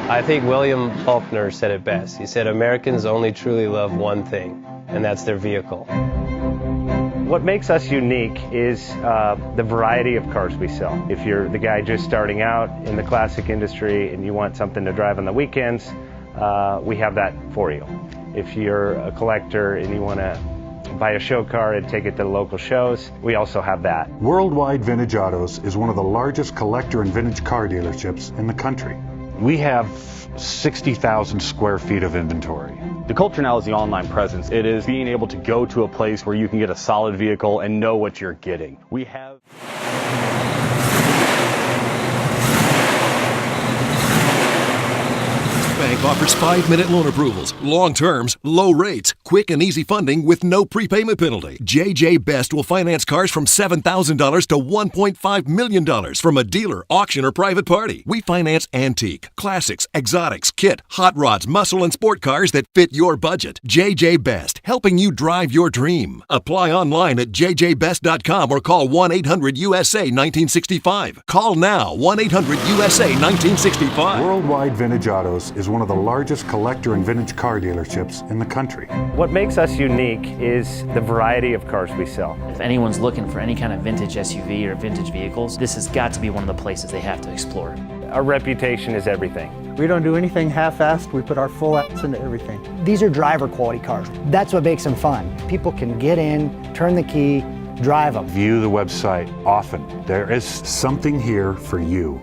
I think William Faulkner said it best. He said, Americans only truly love one thing, and that's their vehicle. What makes us unique is the variety of cars we sell. If you're the guy just starting out in the classic industry and you want something to drive on the weekends, we have that for you. If you're a collector and you want to buy a show car and take it to the local shows, we also have that. Worldwide Vintage Autos is one of the largest collector and vintage car dealerships in the country. We have 60,000 square feet of inventory. The culture now is the online presence. It is being able to go to a place where you can get a solid vehicle and know what you're getting. We have... Bank offers 5-minute loan approvals, long terms, low rates, quick and easy funding with no prepayment penalty. JJ Best will finance cars from $7,000 to $1.5 million from a dealer, auction, or private party. We finance antique, classics, exotics, kit, hot rods, muscle, and sport cars that fit your budget. JJ Best, helping you drive your dream. Apply online at jjbest.com or call 1-800-USA-1965. Call now, 1-800-USA-1965. Worldwide Vintage Autos is one of the largest collector and vintage car dealerships in the country. What makes us unique is the variety of cars we sell. If anyone's looking for any kind of vintage SUV or vintage vehicles, this has got to be one of the places they have to explore. Our reputation is everything. We don't do anything half-assed. We put our full ass into everything. These are driver quality cars. That's what makes them fun. People can get in, turn the key, drive them. View the website often. There is something here for you.